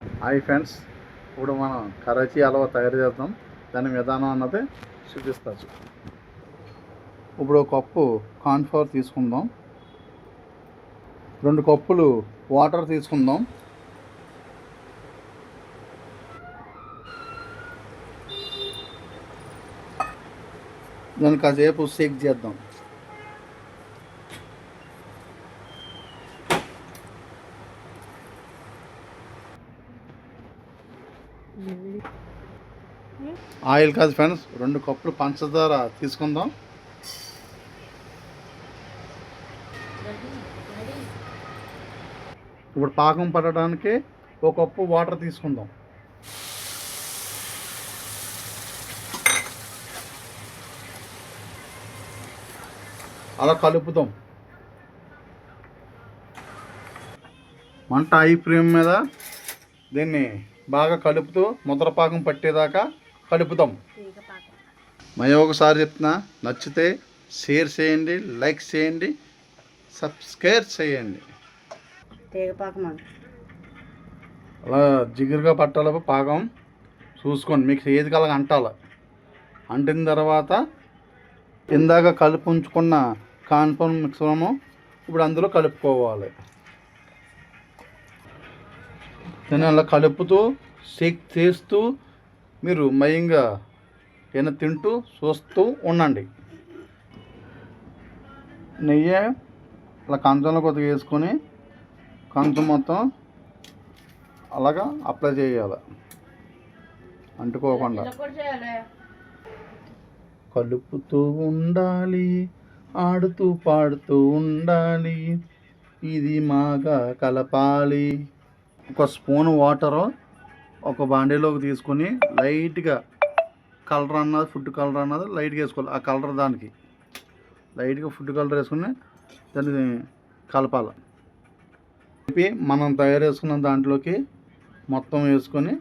Hi friends, ఇప్పుడు మనం కరాచీ హల్వా తయారు చేద్దాం. దాని విధానం అన్నది చూపిస్తాను. ఇప్పుడు ఒక కప్పు కార్న్ఫ్లవర్ తీసుకుందాం. 2 కప్పులు వాటర్ తీసుకుందాం. దాన్ని కాసేపు షేక్ చేద్దాం. ఆయిల్ కాదు ఫ్రెండ్స్, 2 కప్పులు పంచదార తీసుకుందాం. ఇప్పుడు పాకం పడడానికి 1 కప్పు వాటర్ తీసుకుందాం. అలా కలుపుదాం. మంట హై ఫ్లేమ్ మీద దీన్ని బాగా కలుపుతూ ముద్రపాకం పట్టేదాకా కలుపుతాం. మరి ఒకసారి చెప్తున్నా, నచ్చితే షేర్ చేయండి, లైక్ చేయండి, సబ్స్క్రైబ్ చేయండి. అలా జిగురుగా పట్టాల పాకం చూసుకోండి, మీకు ఏది కలగ అంటాల. అంటిన తర్వాత ఇందాక కలిపి ఉంచుకున్న కార్న్ఫ్లవర్ మిశ్రమం ఇప్పుడు అందులో కలుపుకోవాలి. దాన్ని అలా కలుపుతూ షేక్ చేస్తూ మీరు మయంగా ఏమైనా తింటూ చూస్తూ ఉండండి. నెయ్యి అలా కంచంలో కొద్దిగా వేసుకొని కంచం మొత్తం అలాగా అప్లై చేయాలి, అంటుకోకుండా కలుపుతూ ఉండాలి, ఆడుతూ పాడుతూ ఉండాలి, ఇది మాగా కలపాలి. 1 స్పూన్ వాటరు ఒక బాండీలోకి తీసుకొని లైట్గా కలర్ అన్నది, ఫుడ్ కలర్ అన్నది లైట్గా వేసుకోవాలి. ఆ కలర్ దానికి లైట్గా ఫుడ్ కలర్ వేసుకుని దాన్ని కలపాలి. కలిపి మనం తయారు చేసుకున్న దాంట్లోకి మొత్తం వేసుకొని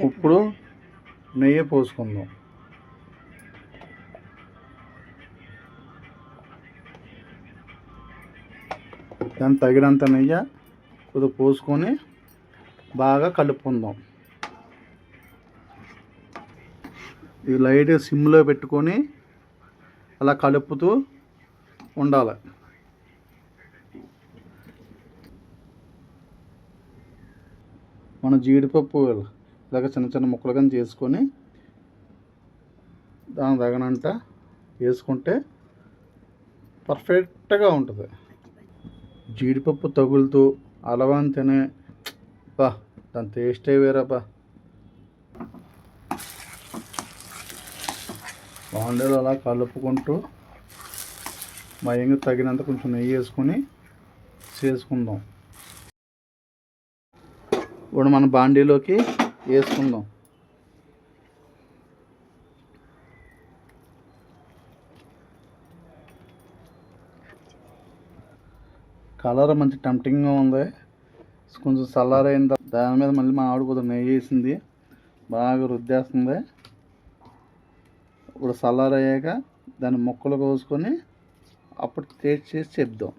ఇప్పుడు నెయ్యి పోసుకుందాం. దాన్ని తగినంత నెయ్యి కొద్దిగా పోసుకొని బాగా కలుపుకుందాం. ఇది లైట్గా సిమ్లో పెట్టుకొని అలా కలుపుతూ ఉండాలి. మన జీడిపప్పు ఇలాగ చిన్న చిన్న ముక్కలుగా చేసుకొని దాని తగినంత వేసుకుంటే పర్ఫెక్ట్గా ఉంటుంది. జీడిపప్పు తగులుతూ అలవాని తినే బా, దాని టేస్టే వేరబ్బా. బాండీలో అలా కలుపుకుంటూ మయంగా తగినంత కొంచెం నెయ్యి వేసుకొని చేసుకుందాం. ఇప్పుడు మన బాండీలోకి వేసుకుందాం. కలర్ మంచి టెంప్టింగ్గా ఉంది. కొంచెం చల్లారైన దాని మీద మళ్ళీ మా ఆవిడ కొద్దిగా నెయ్యి వేసింది, బాగా రుద్దేస్తుంది. ఇప్పుడు చల్లారయ్యాక దాన్ని ముక్కలు కోసుకొని అప్పుడు టేస్ట్ చేసి చెప్దాం.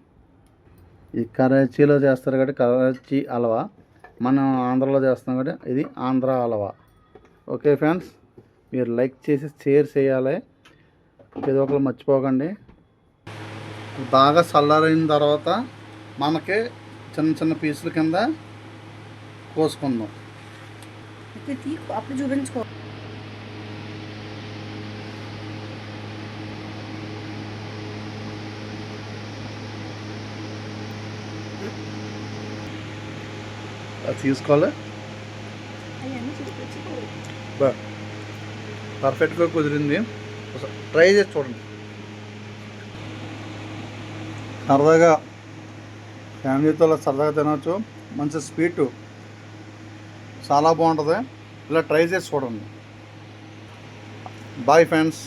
ఈ కరాచీలో చేస్తారు కాబట్టి కరాచీ హల్వా, మనం ఆంధ్రాలో చేస్తాం కాబట్టి ఇది ఆంధ్ర హల్వా. ఓకే ఫ్రెండ్స్, మీరు లైక్ చేసి షేర్ చేయాలి, ఏదో ఒకరు మర్చిపోకండి. బాగా చల్లారైన తర్వాత మనకి చిన్న చిన్న పీసుల కింద కోసుకుందాం. అప్పుడు చూపించుకో. అది తీసుకోవాలి. పర్ఫెక్ట్గా కుదిరింది, ట్రై చేసి చూడండి. సరదాగా ఫ్యామిలీతో సరదాగా తినవచ్చు. మంచి స్వీట్, చాలా బాగుంటుంది. ఇలా ట్రై చేసి చూడండి. Bye friends.